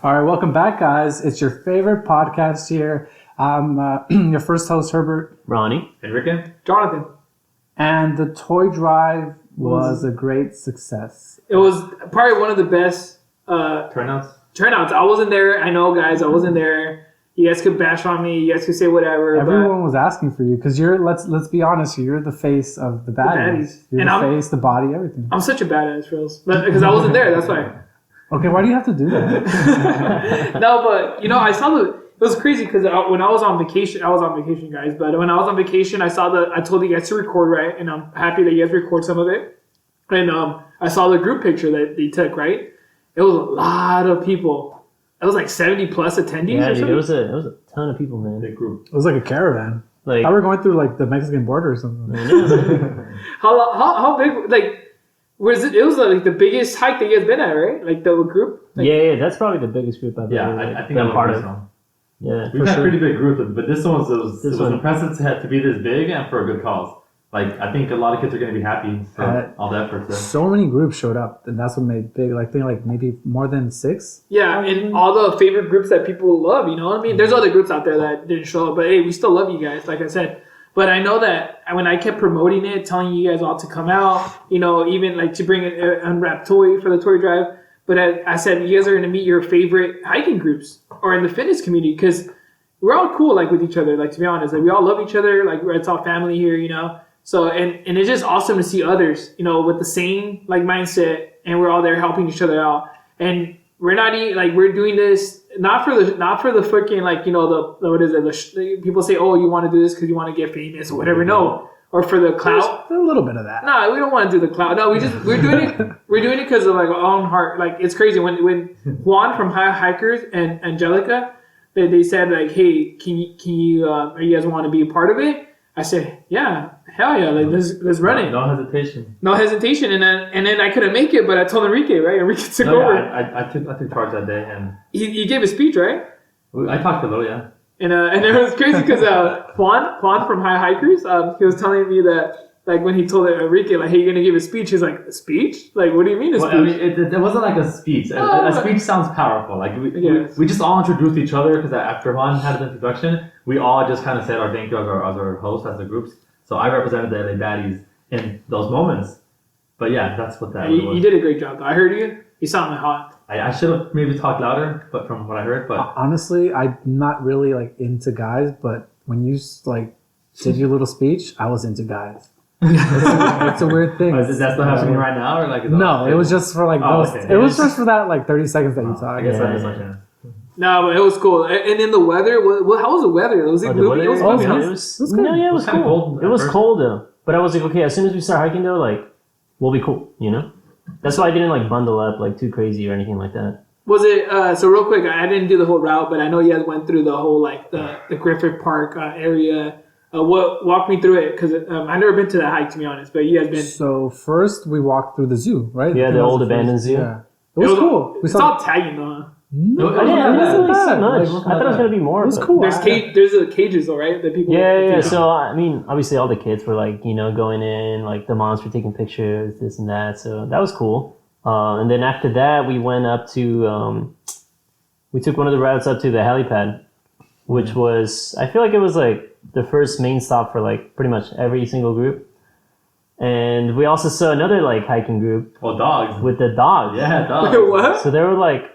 All right, welcome back, guys. It's your favorite podcast here. I'm your first host, Herbert. Ronnie. Enrique. Jonathan. And the toy drive was a great success. It was probably one of the best Turnouts. I wasn't there. I know, guys. I wasn't there. You guys could bash on me. You guys could say whatever. Everyone was asking for you because you're. Let's be honest. You're the face of the baddies. You're the face, the body, everything. I'm such a badass, Phils. But because I wasn't there, that's why. Okay, why do you have to do that? No, but I saw it was crazy because when I was on vacation, guys. But when I was on vacation, I told you guys to record, right? And I'm happy that you guys record some of it. And I saw the group picture that they took, right? It was a lot of people. It was like 70 plus attendees. Yeah, or dude, something. it was a ton of people, man. Big group. It was like a caravan. Like I were going through like the Mexican border or something. How big? Like, was it? It was like the biggest hike that you guys been at, right? Like the group. Like, yeah, that's probably the biggest group I've ever I think I'm part of. So. Yeah, We've had pretty big groups, but this one was impressive to be this big and for a good cause. Like, I think a lot of kids are going to be happy for all the effort. So many groups showed up, and that's what made it big. Like, I think like maybe more than 6. Yeah, and all the favorite groups that people love, you know what I mean? There's other groups out there that didn't show up, but hey, we still love you guys, like I said. But I know that when I kept promoting it, telling you guys all to come out, even like to bring an unwrapped toy for the toy drive. But I said, you guys are going to meet your favorite hiking groups or in the fitness community because we're all cool, like, with each other. Like, to be honest, like, we all love each other. Like, it's all family here, So, and it's just awesome to see others, with the same, like, mindset, and we're all there helping each other out. And we're not we're doing this not for the freaking, like, what is it? People say, oh, you want to do this because you want to get famous or whatever. No, or for the clout. There's a little bit of that. No, we don't want to do the clout. No, we're doing it. We're doing it because of like our own heart. Like, it's crazy when Juan from High Hikers and Angelica, they said like, hey, can you you guys want to be a part of it? I said, yeah, hell yeah, like let's run it. No hesitation. No hesitation, and then I couldn't make it, but I told Enrique, right? Enrique took over. I took charge that day, and he gave a speech, right? I talked a little, yeah. And it was crazy because Juan from High Hikers, he was telling me that like when he told Enrique like, hey, you're gonna give a speech, he's like, a speech? Like, what do you mean a speech? I mean, it wasn't like a speech. A speech sounds powerful. Like we just all introduced each other because after Juan had his introduction, we all just kind of said our thank you as our hosts, as the groups. So I represented the LA Baddies in those moments. But yeah, that's what that was. You did a great job, though. I heard you. You sounded hot. I should have maybe talked louder, but from what I heard. But honestly, I'm not really like into guys. But when you like did your little speech, I was into guys. It's a weird thing. Is that still happening right now, or like? No, it was just for like those. Okay. It was just for that like 30 seconds that you talked. I guess that is my chance. No, but it was cool. And then the weather. How was the weather? Was it gloomy? It was gloomy. It was cool. It was cold though. But I was like, okay, as soon as we start hiking though, like, we'll be cool, That's why I didn't like bundle up like too crazy or anything like that. Was it so real quick? I didn't do the whole route, but I know you guys went through the whole like the Griffith Park area. Walk me through it because I've never been to that hike, to be honest. But you guys been. So first we walked through the zoo, right? Yeah, the old abandoned zoo. Yeah, it was cool. It's all tagging though. No, I didn't really see much. I thought it was gonna be more. It was cool. There's the cages though, right? That people. Yeah. So I mean, obviously, all the kids were like, going in, like the moms were taking pictures, this and that. So that was cool. And then after that, we went up to. We took one of the routes up to the helipad, which was, I feel like it was like the first main stop for like pretty much every single group. And we also saw another like hiking group. Well, dogs. With the dogs. Yeah, dogs. Wait, what? So they were like,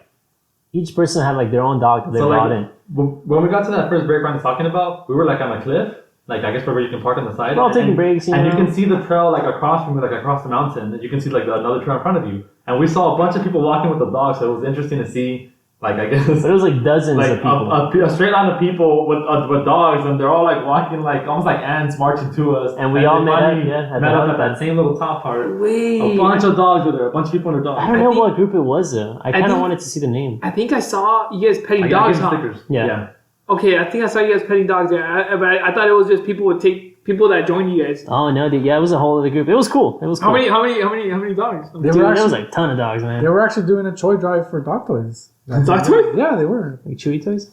each person had like their own dog that they brought in. When we got to that first break Brian was talking about, we were like on a cliff, like I guess where you can park on the side. We're all taking breaks, and you can see the trail like across from you, like across the mountain, and you can see like another trail in front of you. And we saw a bunch of people walking with the dogs, so it was interesting to see. Like, I guess it was like dozens of people. A straight line of people with dogs, and they're all like walking like almost like ants marching to us. And we all met up at that same little top part. Wait. A bunch of dogs were there. A bunch of people on their dogs. I don't know what group it was though. I kind of wanted to see the name. I think I saw you guys petting dogs. Stickers. Yeah. Okay, I think I saw you guys petting dogs there. But I thought it was just people that joined you guys. Oh no, dude! Yeah, it was a whole other group. It was cool. How many dogs? Dude, there was like a ton of dogs, man. They were actually doing a toy drive for dog toys. Dog toys? Yeah, they were. Like Chewy toys.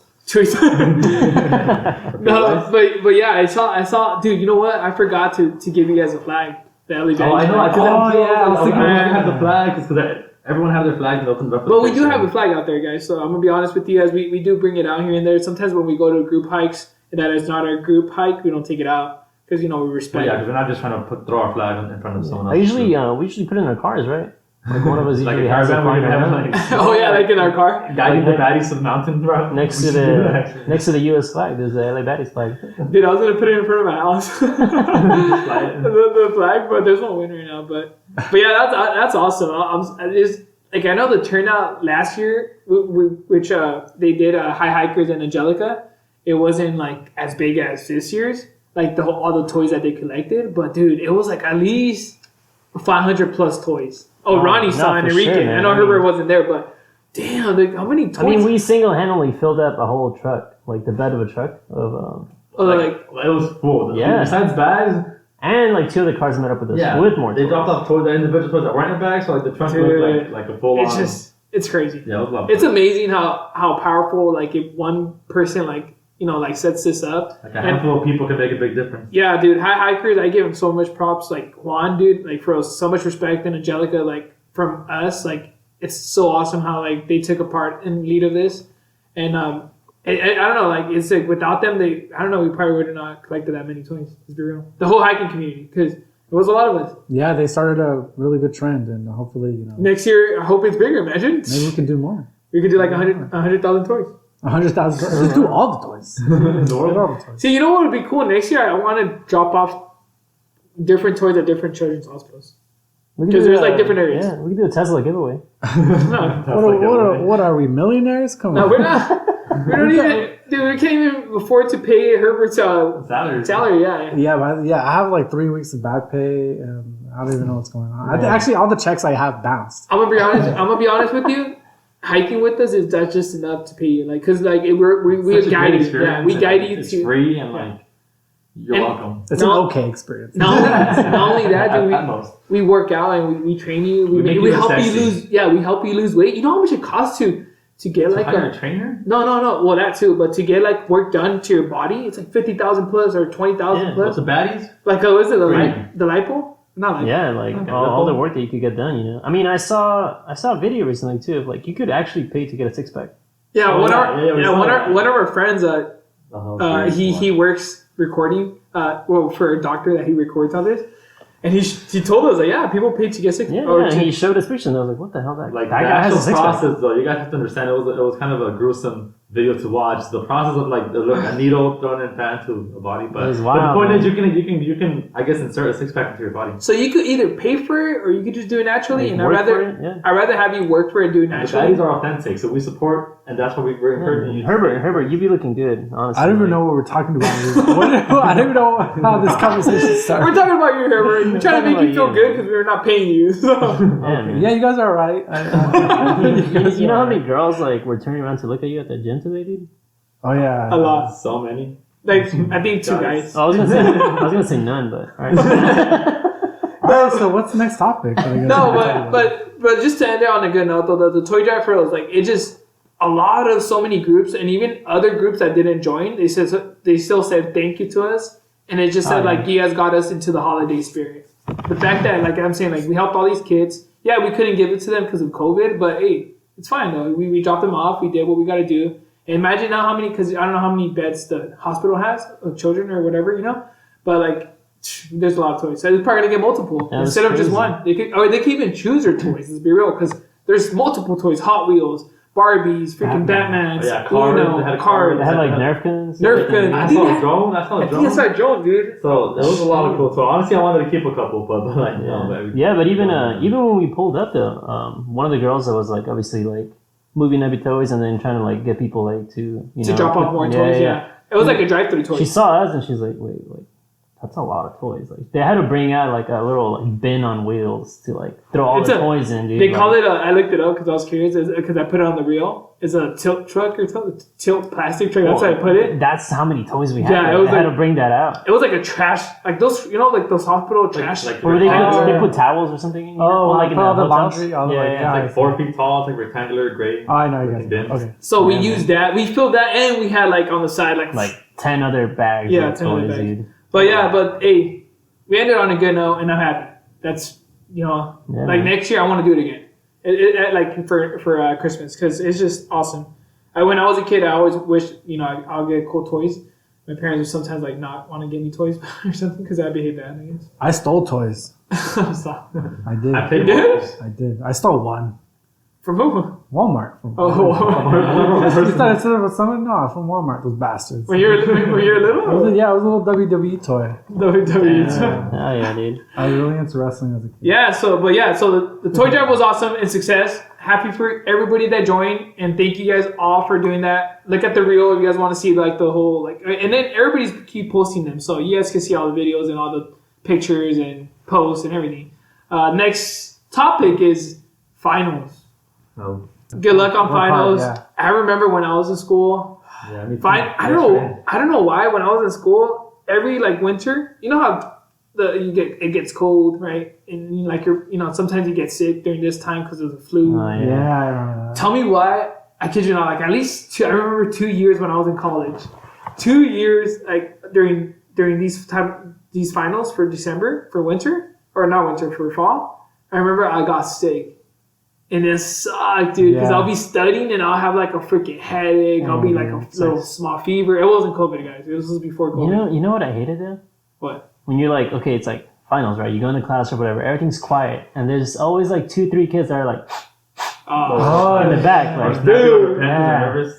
No, but yeah, I saw. Dude, you know what? I forgot to give you guys a flag. The LA Baddies. I know. I was thinking we had the flag because everyone had their flag and opened up. But we do have a flag out there, guys. So I'm gonna be honest with you guys. We do bring it out here and there. Sometimes when we go to group hikes, that is not our group hike, we don't take it out because we respect. Yeah, because we're not just trying to throw our flag in front of someone else. We usually put it in our cars, right? Like one of us like usually a has a caravan, we flag. have like Oh yeah, like in our car. guiding the baddies to the mountain, bro. Next to the U.S. flag, there's the LA Baddie's flag. Dude, I was gonna put it in front of my house. the flag, but there's no wind right now. But yeah, that's awesome. I know the turnout last year, which they did High Hikers and Angelica. It wasn't like as big as this year's, like all the toys that they collected. But dude, it was like at least 500 plus toys. Oh, Ronnie saw and Enrique. Sure, I know Herbert wasn't there, but damn, like, how many toys? I mean, we single-handedly filled up a whole truck, like the bed of a truck of. It was full. Yeah. Besides bags. And like two of the cars met up with us with more toys. They dropped off toys, the individual toys that weren't in bags, so like the trunk looked like a full on. It's crazy. Yeah, it was lovely. It's amazing how powerful, like, if one person sets this up. Like a handful of people can make a big difference. Yeah, dude. High Hikers, I give him so much props. Like Juan, dude, like for so much respect, and Angelica, like from us, like it's so awesome how like they took a part in lead of this. And I don't know, like it's like without them, we probably would have not collected that many toys. Let's be real. The whole hiking community, because it was a lot of us. Yeah, they started a really good trend, and hopefully, next year, I hope it's bigger. Imagine. Maybe we can do more. We could do like 100,000 toys. 100,000. Let's do all the toys. See, you know what would be cool? Next year, I want to drop off different toys at different children's hospitals. Because there's like different areas. Yeah, we can do a Tesla giveaway. What are we, millionaires? Come on. No, we're not. We don't even. Dude, we can't even afford to pay Herbert's salary. Yeah. I have like 3 weeks of back pay, and I don't even know what's going on. Actually, all the checks I have bounced. I'm gonna be honest with you. Hiking with us that's just enough to pay you, like, cause like we guide you. Yeah, we guide you it's to. It's free and like you're welcome. It's an okay experience. Not only that, dude, we work out and we train you. We help you lose. Yeah, we help you lose weight. You know how much it costs to get like a trainer? No. Well, that too, but to get like work done to your body, it's like 50,000 plus or 20,000 plus. What's the baddies? Like, was it the lipo? Not like all the work that you could get done. I mean, I saw a video recently too of like you could actually pay to get a 6-pack. Yeah, one of our friends, he works recording, for a doctor that he records on this, and he told us like, people pay to get 6. And he showed us pictures, and I was like, what the hell? That guy has a process though. You guys have to understand, it was kind of a gruesome video to watch. The process of like a needle thrown into a body, but the point is you can I guess insert a 6-pack into your body. So you could either pay for it or you could just do it naturally. And I'd rather have you work for it, do it naturally. The baddies are authentic, so we support, and that's what we're encouraging you. Herbert, you be looking good. Honestly, I don't even know what we're talking about. I don't even know how this conversation started. We're talking about you, Herbert. We're trying to make you feel good because we're not paying you. So. Yeah, you guys are right. You know how many girls like were turning around to look at you at the gym today, dude? Oh yeah, a lot. So many. Like I think 2 guys. I was gonna say none, but all right. So what's the next topic? No, but just to end it on a good note, though, the toy drive for us, like it just a lot of so many groups and even other groups that didn't join, they still said thank you to us, and it just said like you guys got us into the holiday spirit. The fact that like I'm saying like we helped all these kids. Yeah, we couldn't give it to them because of COVID, but hey, it's fine though. We dropped them off. We did what we got to do. And imagine now how many, because I don't know how many beds the hospital has of children or whatever, but like there's a lot of toys. So they're probably gonna get multiple instead of just one. They could even choose their toys. Let's be real, because there's multiple toys: Hot Wheels, Barbies, freaking Batmans, cars. They had like Nerf guns. I saw a drone. I think I saw a drone, dude. So there was a lot of cool. So honestly, I wanted to keep a couple, but like but even when we pulled up though, one of the girls that was like obviously like moving every toys and then trying to like get people like to drop off more toys. Yeah, it was like a drive-through toy. She saw us and she's like, wait, like that's a lot of toys. Like they had to bring out like a little like bin on wheels to like throw all the toys in, dude. They call it I looked it up because I was curious because I put it on the reel. It's a tilt truck or tilt plastic truck. That's how I put it. That's how many toys we had. Yeah, it was they had to bring that out. It was like a trash, like those, like those hospital trash. Where they put towels or something in here? Like all the laundry. It's like 4 feet tall. It's like rectangular, gray. Oh, I know you guys. Okay. So we used that. We filled that, and we had like on the side like 10 other bags. Yeah, 10 other bags. Dude. But hey, we ended on a good note, and I'm happy. That's like next year I want to do it again. like for Christmas, because it's just awesome. When I was a kid, I always wished, I'll get cool toys. My parents would sometimes like not want to give me toys or something because I behave bad, I guess. I stole toys. Stop. I did. I played You did? Marbles. I did. I stole one. From who? Walmart. You thought I said it was someone? No, from Walmart. Those bastards. When you're little? Yeah, it was a little WWE toy. WWE. Oh yeah, dude. I was really into wrestling as a kid. Yeah, so the toy drive was awesome and success. Happy for everybody that joined, and thank you guys all for doing that. Look at the reel if you guys want to see like the whole like, and then everybody's keep posting them, so you guys can see all the videos and all the pictures and posts and everything. Next topic is finals. Oh, Good luck on Work hard, finals. yeah. I remember when I was in school. yeah, me too. I don't know why when I was in school every like winter, you know how it gets cold, right? And like sometimes you get sick during this time because of the flu. Oh, Yeah, I remember that. Tell me why. I kid you not. Like at least I remember 2 years when I was in college. 2 years like during these finals for December for winter or not winter for fall. I remember I got sick. And it sucked, dude, because Yeah. I'll be studying and I'll have like a freaking headache. I'll be like a little small fever. It wasn't COVID, guys. It was before COVID. You know what I hated though? What? When you're like, okay, it's like finals, right? You go into class or whatever, everything's quiet, and there's always like 2-3 kids that are like in the back, like, dude. Yeah.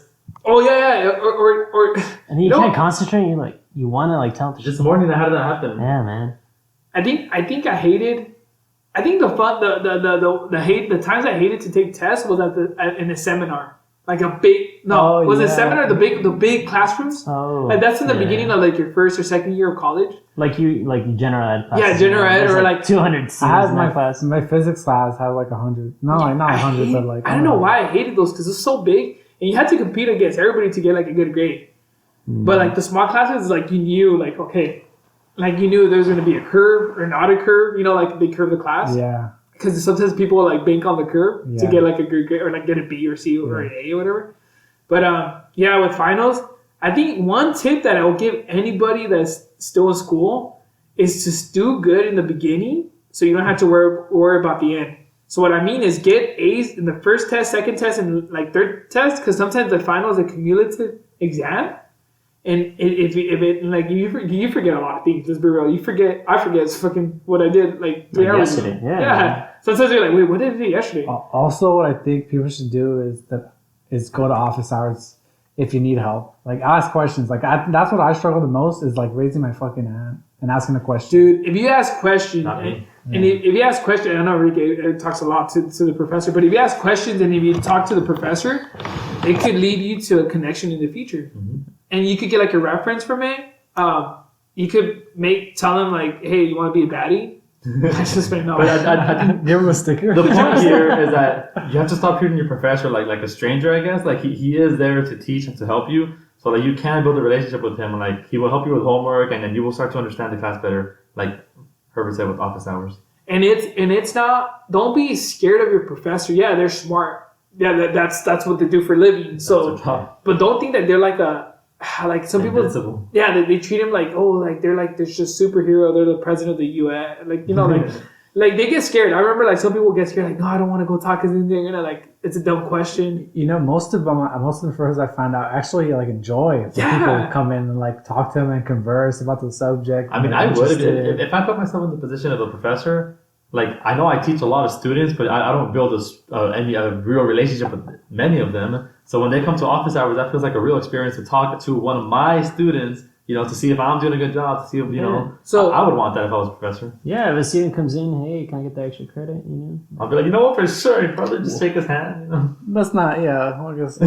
Oh yeah. Or and you can't concentrate. You like, you want to like tell them. This morning, how did that happen? Yeah, man. I think I hated. I think the times I hated to take tests was in a seminar, like a big a seminar the big classrooms. Oh, Like that's in the yeah. beginning of like your first or second year of college. like general ed. Classes, Yeah, general ed There's, or like 200 students I had in that class. my physics class had like 100. No, like not 100, but like I don't know why I hated those because it's so big and you had to compete against everybody to get like a good grade. But like the small classes, like you knew like okay. Like you knew there was going to be a curve or not a curve, like they curve the class. Yeah. Because sometimes people like bank on the curve to Yeah. get like a good grade or like get a B or C or an A or whatever. But with finals, I think one tip that I will give anybody that's still in school is to do good in the beginning so you don't have to worry about the end. So what I mean is get A's in the first test, second test, and like third test because sometimes the final is a cumulative exam. And if it like you forget a lot of things. Let's be real. I forget it's fucking what I did like 3 hours yesterday. ago. Yeah. Sometimes you're like, wait, what did I do yesterday? Also, what I think people should do is go to office hours if you need help. Like ask questions. Like that's what I struggle the most is like raising my fucking hand and asking a question. Dude, if you ask questions, Not me. and if you ask questions, I know Enrique talks a lot to the professor, but if you ask questions and if you talk to the professor, it could lead you to a connection in the future. Mm-hmm. And you could get like a reference from it. You could tell him like, hey, you want to be a baddie? I just made no. But I think Give him a sticker. the point here is that you have to stop treating your professor like a stranger, I guess. Like he is there to teach and to help you. So like you can build a relationship with him and like he will help you with homework and then you will start to understand the class better, like Herbert said with office hours. And it's not. Don't be scared of your professor. Yeah, they're smart. Yeah, that's what they do for a living. So, That's their job. but don't think that they're like some people. Invincible. Yeah, they treat him like they're just superhero. They're the president of the U.S. Like they get scared. I remember like some people get scared. Like no, I don't want to go talk because they're gonna like it's a dumb question. Most of the professors I found out actually like enjoy it. Yeah. People come in and like talk to them and converse about the subject. I mean, I would if I put myself in the position of a professor. Like I know I teach a lot of students, but I don't build any real relationship with many of them. So when they come to office hours, that feels like a real experience to talk to one of my students. To see if I'm doing a good job, to see if So I would want that if I was a professor. Yeah, if a student comes in, hey, can I get the extra credit? I'll be like, what, for sure, brother, just shake his hand. That's not. Yeah, I guess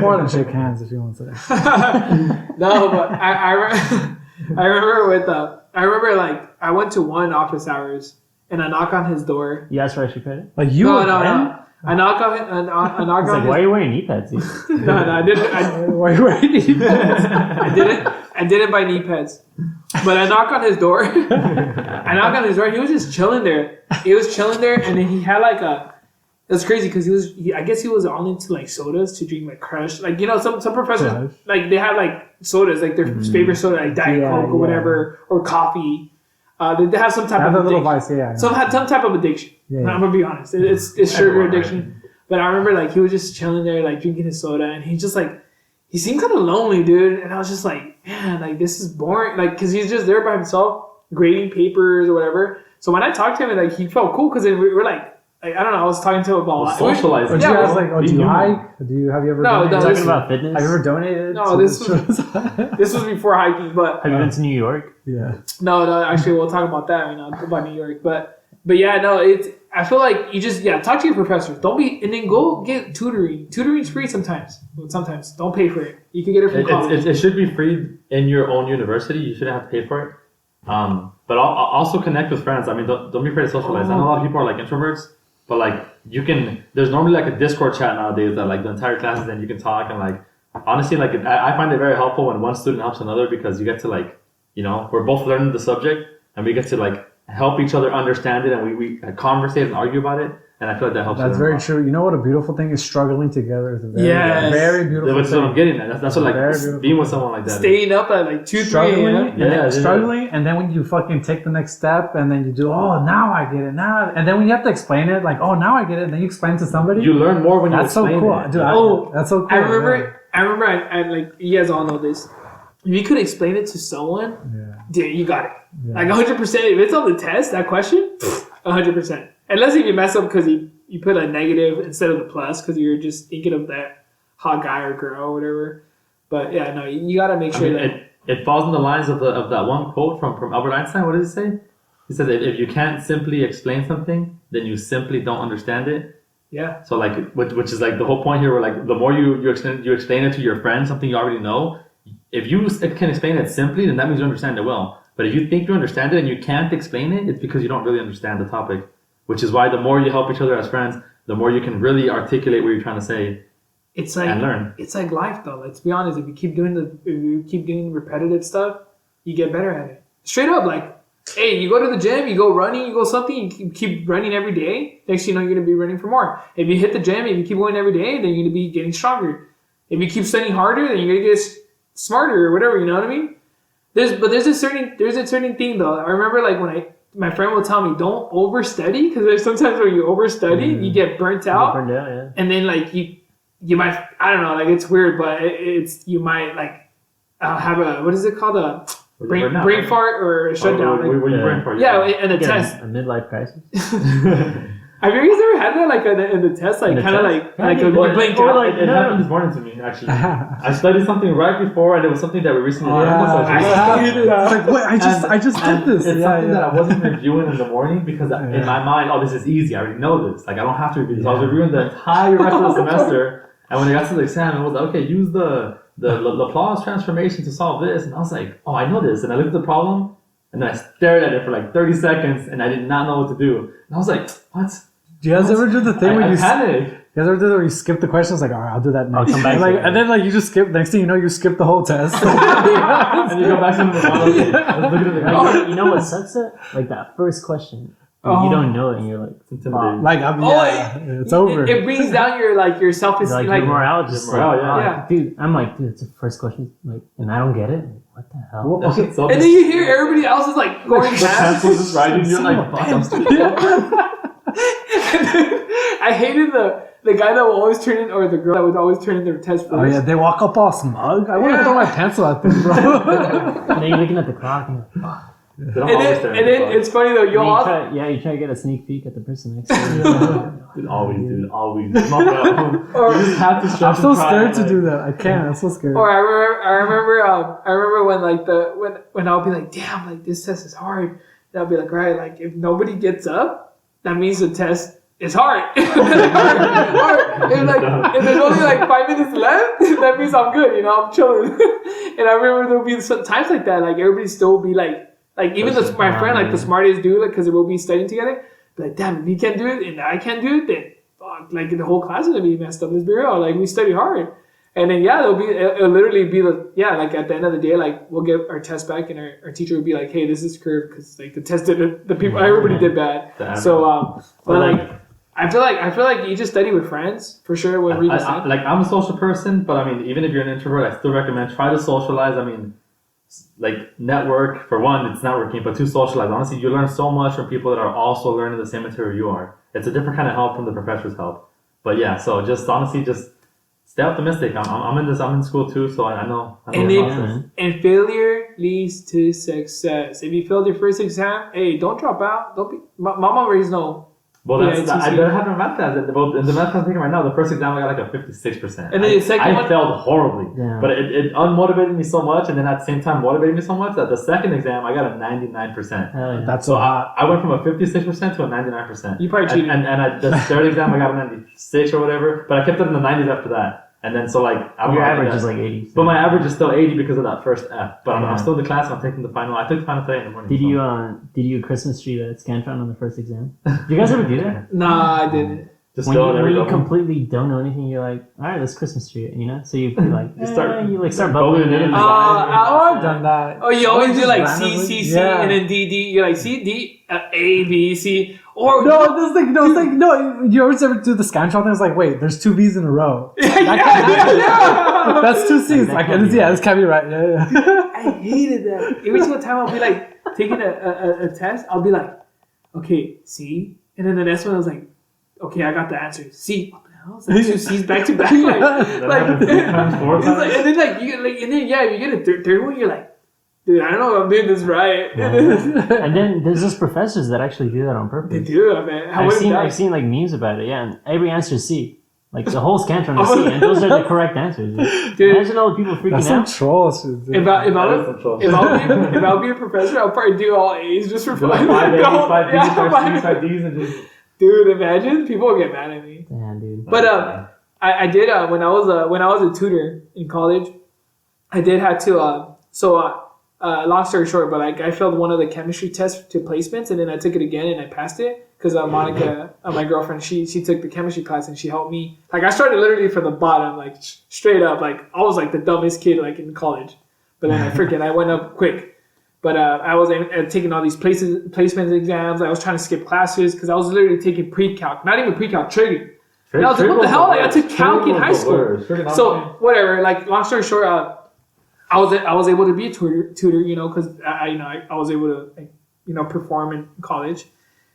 more than shake hands if you want to. No, but I remember like I went to one office hours and I knock on his door. You asked for extra credit? Like you No. again? I knock It's like, on why are his. you wearing knee pads? Dude? No, I didn't. Why are you wearing I didn't buy knee pads, but I knock on his door. I knock on his door. He was just chilling there. And then he had like a. It was crazy because I guess he was all into like sodas to drink like Crush. Like some professors Crush. like they have like sodas like their favorite soda like Diet Yeah, Coke or yeah. whatever or coffee. They have some type Have a of little addiction. vice, yeah. Some had some type of addiction. Yeah. I'm gonna be honest. It's sugar Everyone, addiction. But I remember like he was just chilling there, like drinking his soda, and he just like he seemed kind of lonely, dude. And I was just like, man, like this is boring, like because he's just there by himself grading papers or whatever. So when I talked to him, like he felt cool because we were like I don't know. I was talking to him about socializing. Would you Yeah, ask like, do you hike? Have you ever? No, donated? no, Talking this- about fitness. Have you ever donated? No, to this the was- shows? This was before hiking, but Have you been to New York? Yeah. no. Actually, we'll talk about that. About New York, but yeah, no. It's I feel like you just talk to your professors. Don't be and then go get tutoring. Tutoring's free sometimes. Sometimes don't pay for it. You can get it from college. It should be free in your own university. You shouldn't have to pay for it. But also connect with friends. I mean, don't be afraid to socialize. I know a lot of people are like introverts, but like you can. There's normally like a Discord chat nowadays that like the entire class is in. You can talk and like honestly, like I find it very helpful when one student helps another because you get to like we're both learning the subject and we get to like help each other understand it and we conversate and argue about it. And I feel like that helps. That's very true. You know what a beautiful thing is? Struggling together is a very, Yes. very beautiful That's thing. what I'm getting at. That's what Very like beautiful. being with someone like that. Staying up at like 2, 3 Struggling, a.m. and then Yeah. struggling, and then when you fucking take the next step, and then you do, oh, now I get it, now, and then when you have to explain it, like, oh, now I get it, and then you explain it to somebody. You learn more when you That's so explain cool, it. dude. Oh, That's so cool. I remember. I like you guys all know this. If you could explain it to someone, Yeah. dude, you got it. Yeah. Like 100%. If it's on the test, that question, 100%. Unless if you mess up because you put a negative instead of the plus because you're just thinking of that hot guy or girl or whatever. But yeah, no, you got to make sure that. It falls in the lines of that one quote from Albert Einstein. What does he say? He says, if you can't simply explain something, then you simply don't understand it. Yeah. So like, which is like the whole point here. Where like the more you explain it to your friend, something you already know. If you can explain it simply, then that means you understand it well. But if you think you understand it and you can't explain it, it's because you don't really understand the topic. Which is why the more you help each other as friends, the more you can really articulate what you're trying to say. It's like and learn. It's like life, though. Let's be honest. If you keep doing repetitive stuff, you get better at it. Straight up, like, hey, you go to the gym, you go running, you go something, you keep running every day. Next thing you know, you're gonna be running for more. If you hit the gym, if you keep going every day, then you're gonna be getting stronger. If you keep studying harder, then you're gonna get smarter or whatever. You know what I mean? There's a certain thing though. I remember like when my friend will tell me, don't overstudy because there's sometimes when you overstudy, you get burnt out. Yeah. And then like you might, I don't know, like it's weird, but you might like have a, what is it called, a brain fart or a shutdown. Brain fart. Yeah, and a Get test. a midlife crisis. Have you guys ever had that like in the test, like kind of like a blank out? Like it happened this morning to me actually. I studied something right before, and it was something that we recently learned. It's like, wait, I just did this. It's something that I wasn't reviewing in the morning because in my mind, oh, this is easy. I already know this. Like I don't have to review this. I was reviewing the entire rest of the semester, and when I got to the exam, I was like, okay, use the Laplace transformation to solve this, and I was like, oh, I know this. And I looked at the problem, and then I stared at it for like 30 seconds, and I did not know what to do. And I was like, what? Do you guys ever do the thing where you panic? You guys ever do that where you skip the questions? Like, all right, I'll do that next. I'll come back and, to like, it. and then like you just skip. Next thing you know, you skip the whole test. And you go back to the bottom. Look at the Like, you know what sucks? Like that first question, you don't know it, and you're like, intimidating. Like, it's over. It brings down your self-esteem. your morale just morale, dude. I'm like, dude, it's the first question, like, and I don't get it. What the hell? Well, okay. And then you hear everybody else is like going the past. pencil just writing. You're like, fuck, I'm stupid. I hated the guy that would always turn in, or the girl that would always turn in their test first. Oh yeah, they walk up all smug. I want to throw my pencil at them, bro. And then you're looking at the clock, and you're like, And then it's funny though. you try to get a sneak peek at the person next to you. Dude, always. You just have to stress I'm so and try, scared to like- do that. I can't. I'm so scared. Or I remember when like when I'll be like, damn, like this test is hard. And I'll be like, right, like if nobody gets up, that means the test is hard. Or if there's only like 5 minutes left, that means I'm good. You know, I'm chilling. And I remember there'll be some times like that. Like everybody still be like even my friend, like the smartest dude, like because we'll be studying together. Be like, damn, if he can't do it and I can't do it, then fuck, like the whole class is gonna be messed up. Let's be real. Like we study hard. And then it'll literally be like at the end of the day, like we'll get our test back and our teacher would be like, hey, this is curved because like the test everybody did bad. So but like I feel like you just study with friends for sure. I'm a social person, but I mean, even if you're an introvert, I still recommend try to socialize. I mean, like network. For one, it's networking, but two, socialize. Honestly, you learn so much from people that are also learning the same material you are. It's a different kind of help from the professor's help. But yeah, so just honestly, just stay optimistic. I'm in school too, so I know. And failure leads to success. If you failed your first exam, hey, don't drop out. Don't be. My mom raised no. Well, I haven't math class. In the math class I'm taking right now, the first exam I got like a 56%. And then the second one, I failed horribly, but it unmotivated me so much, and then at the same time motivated me so much that the second exam I got a 99%. That's so hot. I went from a 56% to a 99%. You probably cheated. And the third exam I got a 96 or whatever, but I kept it in the 90s after that. And then so like your average is like 80. So. But my average is still 80 because of that first F. But I'm still in the class. I'm taking the final. I took the final today in the morning. Did you Christmas tree that Scantron on the first exam? Did you guys ever do that? Nah, I didn't. Just when you completely don't know anything, you're like, all right, let's Christmas tree it, you know? So you like start bubbling in. I've done that. Oh, you always do like C, C, C, and then D, D. You're like C, D, A, B, C. Or no. You always ever do the Scantron thing? It's like, wait, there's two B's in a row. That's two C's. Like, this can't be right. Yeah. Dude, I hated that. Every single time I'll be like taking a test, I'll be like, okay, C, and then the next one I was like, okay, I got the answer. C. What the hell? It's like two C's back to back. And then you get a third one. You're like, dude, I don't know if I'm doing this right. And then there's those professors that actually do that on purpose. They do, I mean. I've seen like memes about it. Yeah, and every answer is C. Like the whole Scantron is C, and those are the correct answers. Dude, imagine all the people freaking out. That's some trolls. If I would be a professor, I'll probably do all A's just for fun. 5 A's, 5 B's, 5 C's, 5 D's, and just. Dude, imagine people would get mad at me. Damn, dude. But I did when I was a tutor in college, I did have to long story short, but I failed one of the chemistry tests to placements, and then I took it again and I passed it because Monica, my girlfriend, she took the chemistry class and she helped me. Like I started literally from the bottom, like straight up. Like I was like the dumbest kid like in college, but then I went up quick. But I was taking all these placement exams. I was trying to skip classes because I was literally taking pre-calc, not even pre-calc, trigger. And I was like, what the hell? Like, I took calc in high school. So whatever. Like long story short, I was able to be a tutor, you know, because I was able to perform in college,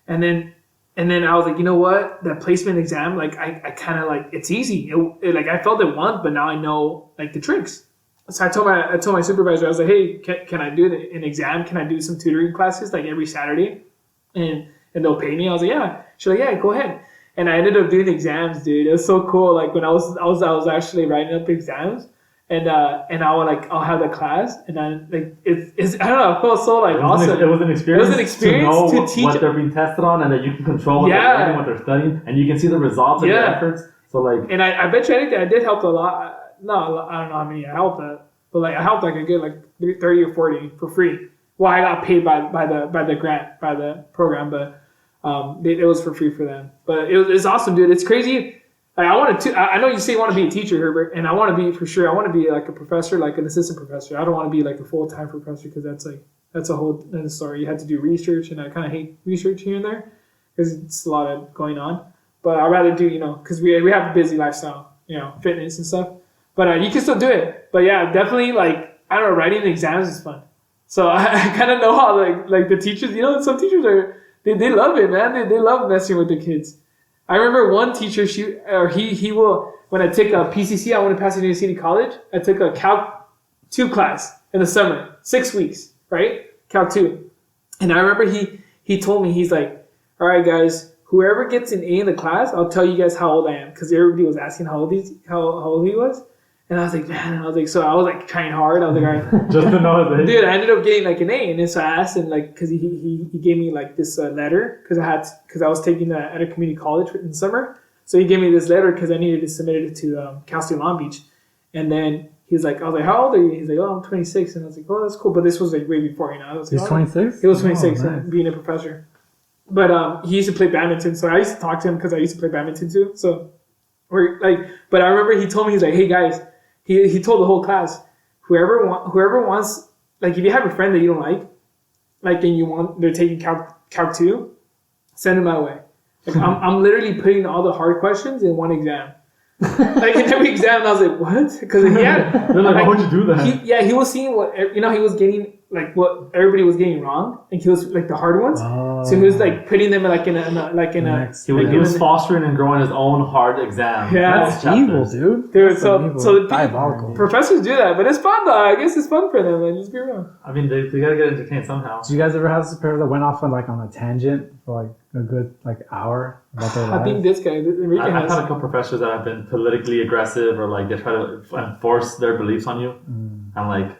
and then I was like, you know what, that placement exam, like I kind of like it's easy. Like I felt it once, but now I know like the tricks. So I told my supervisor, I was like, hey, can I do an exam? Can I do some tutoring classes like every Saturday, and they'll pay me? I was like, yeah. She's like, yeah, go ahead. And I ended up doing exams, dude. It was so cool. Like when I was actually writing up exams. And I'll have the class, and then like it's I don't know, it felt so like awesome. It was an experience. It was an experience to know to teach what they're being tested on, and that you can control what they're learning, what they're studying, and you can see the results of their efforts. So like, and I bet you anything I did help a lot. No, I don't know how many I helped at, but like I helped like a good like 30 or 40 for free. Well, I got paid by the grant, by the program, but it was for free for them. But it's awesome, dude. It's crazy. Like I know you say you want to be a teacher, Herbert, and I want to be for sure. I want to be like a professor, like an assistant professor. I don't want to be like a full-time professor because that's a whole other story. You have to do research, and I kind of hate research here and there because it's a lot of going on. But I'd rather do because we have a busy lifestyle, fitness and stuff. But you can still do it. But yeah, definitely like I don't know, writing exams is fun. So I kind of know how like the teachers, some teachers they love it, man. They love messing with the kids. I remember one teacher, he will, when I took a PCC, I went to Pasadena City College. I took a Calc 2 class in the summer, 6 weeks, right? Calc 2. And I remember he told me, he's like, all right, guys, whoever gets an A in the class, I'll tell you guys how old I am. Because everybody was asking how old he was. And I was like, man, so I was like trying hard. I was like, all right. Just to know that. Dude, I ended up getting like an A. And then so I asked him, like, because he gave me like this letter because I was taking at a community college in summer. So he gave me this letter because I needed to submit it to Cal State Long Beach. And then he's like, I was like, how old are you? He's like, oh, I'm 26. And I was like, oh, that's cool. But this was like way before, I was like, he's 26? He was 26 and being a professor. But he used to play badminton. So I used to talk to him because I used to play badminton too. So but I remember he told me, he's like, hey guys, He told the whole class, whoever wants, like if you have a friend that you don't like and they're taking Calc 2, send them my way. Like I'm literally putting all the hard questions in one exam. Like in every exam, I was like, what? Because he had. They're like, why would you do that? He was seeing what he was getting what everybody was getting wrong, and he was like the hard ones. Oh. So he was like putting them in a He was fostering and growing his own hard exam. Yeah, that's evil, dude. So diabolical. Professors do that, but it's fun though. I guess it's fun for them. Like, just be real. I mean, they gotta get entertained somehow. Do you guys ever have a pair that went off on a tangent for like a good hour about their lives? I think this guy, Enrique, I've had a couple professors that have been politically aggressive or like they try to enforce their beliefs on you. And like,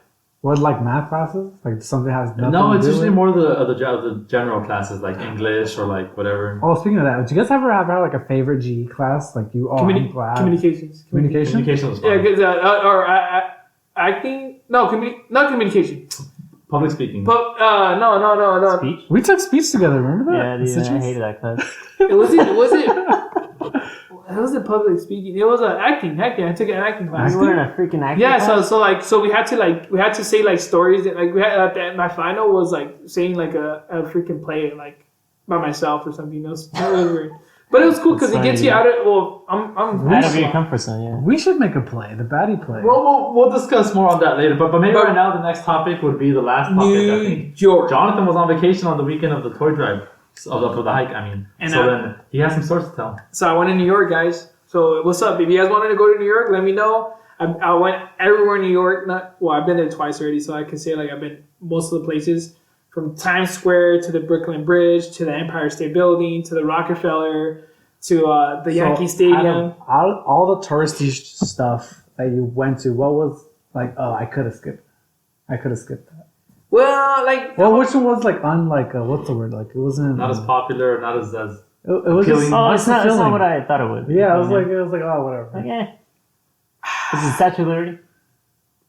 what, like math classes? Like something has nothing no, to it's do usually with? more the general classes like English or like whatever. Oh, speaking of that, did you guys ever have like a favorite GE class? Like you all communications. Communication was fun. Yeah, because acting. No, not communication. Public speaking. No. Speech? We took speech together. Remember that? Yeah, dude, I hated that class. It wasn't public speaking. It was acting. I took an acting class. You were in a freaking acting Yeah, class? so we had to say like stories that like we had my final was like saying like a freaking play like by myself or something else. That was weird. But it was cool because it gets you out of I'm out of your comfort zone, yeah. We should make a play, the Baddie play. Well, we'll discuss more on that later. But maybe right now the next topic would be the last topic. I think York. Jonathan was on vacation on the weekend of the toy drive of the hike. I mean, And then he has some stories to tell. So I went to New York, guys. So what's up? If you guys wanted to go to New York, let me know. I went everywhere in New York. I've been there twice already, so I can say like I've been most of the places. From Times Square to the Brooklyn Bridge to the Empire State Building to the Rockefeller to the Yankee Stadium. Out of all the touristy stuff that you went to, what was like? Oh, I could have skipped that. Well, like which one was like what's the word? Like it wasn't Not as popular, not as It was appealing. just Oh, it's not fulfilling. what I thought it would. Yeah, it was like oh whatever. Like, eh. Is it Statue of Liberty?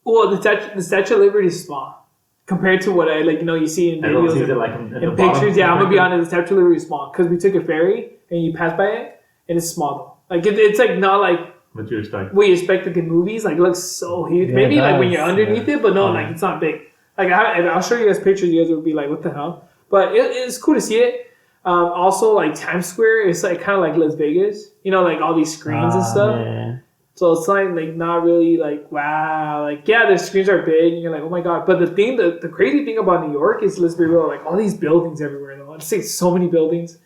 well, the Statue of Liberty is small compared to what I you see in Everyone videos sees and it like in the pictures. bottom. Yeah, I'm gonna be honest. The Statue of Liberty is small because we took a ferry and you pass by it and it's small though. Like it's like not like What you expect? what you expect like in movies. Like it looks so huge. Yeah, Maybe it like when does, you're underneath it, but no, like it's not big. Like I'll show you guys pictures. You guys will be like, what the hell? But it's cool to see it. Also, like Times Square, it's like kind of like Las Vegas. Like all these screens and stuff. Yeah. So it's like not really like wow. Like yeah, the screens are big, and you're like, oh my god. But the crazy thing about New York is, let's be real, like all these buildings everywhere. Though it's like so many buildings,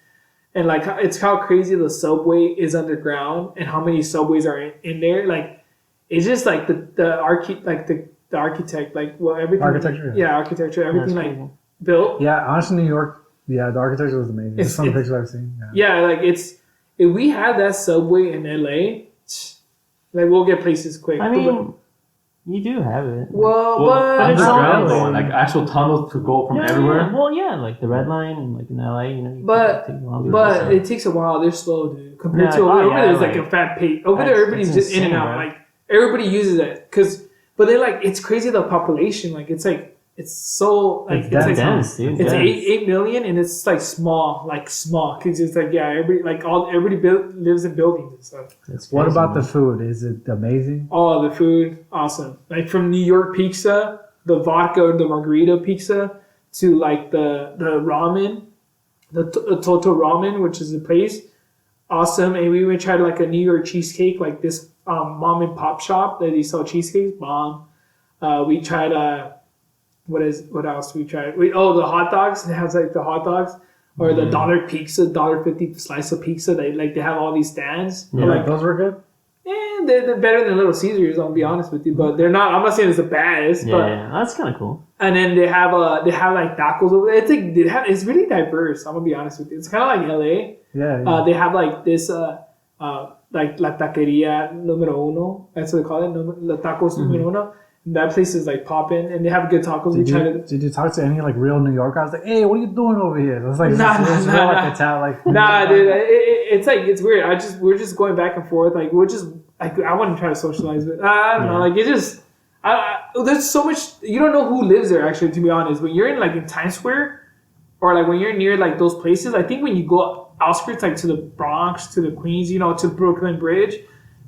and like it's how crazy the subway is underground, and how many subways are in there. Like it's just like the architect, like well everything. Architecture. Yeah, architecture. Everything That's like crazy. built. Yeah, honestly, New York. Yeah, the architecture was amazing. It's- Some it's- pictures I've seen. Yeah. Yeah, like if we had that subway in LA, like we'll get places quick. I mean, you do have it. well, Well, but it's underground all- though, and like actual tunnels to go from Yeah, everywhere. yeah. Well, yeah, like the Red Line and like in LA, you But- take longer. But it takes a while. They're slow, dude. Compared Yeah, to over yeah, there, it's like like- a fat pace. Over there, that's- everybody's that's just in and insane, out. bro. Like everybody uses it but they're like it's crazy the population. Like it's so like It's like dense, dude. it's dense. 8 million and it's like small because it's like yeah everybody lives in buildings and stuff. That's What crazy, about the man. food? Is it amazing? Oh, the food, awesome. Like from New York pizza, the vodka or the margarita pizza, to like the ramen, the Toto Ramen, which is a place, awesome. And we even tried like a New York cheesecake, like this mom and pop shop that they sell cheesecakes. Bomb. We tried what else we tried? The hot dogs. It has like the hot dogs. Or the dollar pizza, $1.50 slice of pizza. They have all these stands. Yeah. Like Those were good. they're better than Little Caesars. I'll be honest with you, but they're not. I'm not saying it's the baddest, Yeah, but yeah, that's kind of cool. and then they have like tacos over there. It's like it's really diverse. I'm gonna be honest with you. It's kind of like LA. Yeah. They have like this like La Taqueria Número Uno. That's what they call it. La Tacos Número Uno. That place is like popping, and they have good tacos. Did you talk to any like real New Yorker? I was like, hey, what are you doing over here? It's like Nah, it's nah, real, nah. like Italian, like Nah, dude, it's like it's weird. We're just going back and forth. Like we're just like I want to try to socialize, but I don't know. Like it just there's so much you don't know who lives there. Actually, to be honest, when you're in Times Square or like when you're near like those places, I think when you go outskirts like to the Bronx, to the Queens, to Brooklyn Bridge,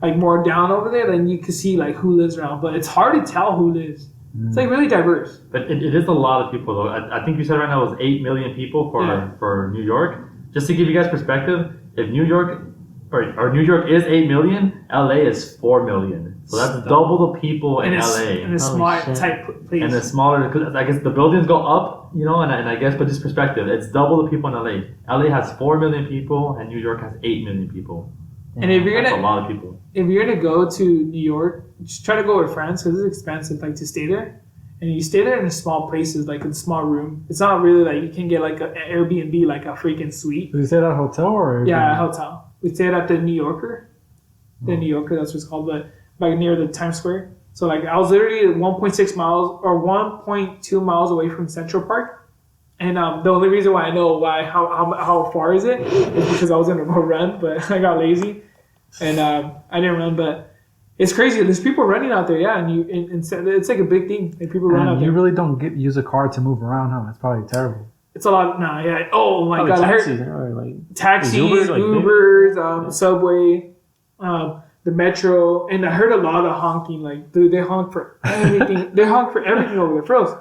like more down over there, then you can see like who lives around. But it's hard to tell who lives. It's like really diverse. But it is a lot of people though. I think you said right now it was 8 million people for New York. Just to give you guys perspective, if New York or New York is 8 million. LA is 4 million. So that's double the people in LA. In a small type place. And the smaller, because I guess the buildings go up, you know, and I guess, but just perspective, it's double the people in LA. LA has 4 million people, and New York has 8 million people. And if you're That's gonna, a lot of people. if you're gonna go to New York, just try to go with friends because it's expensive, like to stay there. And you stay there in small places, like in a small room. It's not really like you can get like an Airbnb, like a freaking suite. Did you say that hotel or? Yeah, a hotel. We stayed at the New Yorker. The New Yorker, that's what it's called, but like near the Times Square. So like I was literally 1.6 miles or 1.2 miles away from Central Park. And the only reason why I know how far is it is because I was gonna go run, but I got lazy and I didn't run. But it's crazy. There's people running out there, yeah, and it's like a big thing. Like people run out there. You really don't use a car to move around, huh? It's probably terrible. It's a lot. Nah, yeah. Oh my Probably god, taxis, I heard or like taxis, Ubers, like Ubers, Subway, the metro, and I heard a lot of honking. Like, dude, they honk for everything. They honk for everything over there, froze.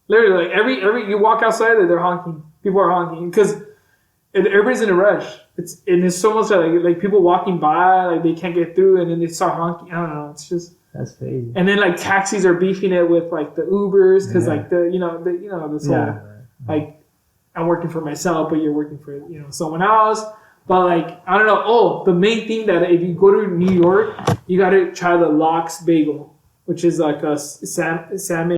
Literally, like every you walk outside, they're honking. People are honking because everybody's in a rush. It's so much like people walking by, like they can't get through, and then they start honking. I don't know. It's just that's crazy. And then like taxis are beefing it with like the Ubers because like this whole like I'm working for myself, but you're working for someone else. But like I don't know. Oh, the main thing that if you go to New York, you gotta try the Lox Bagel, which is like a salmon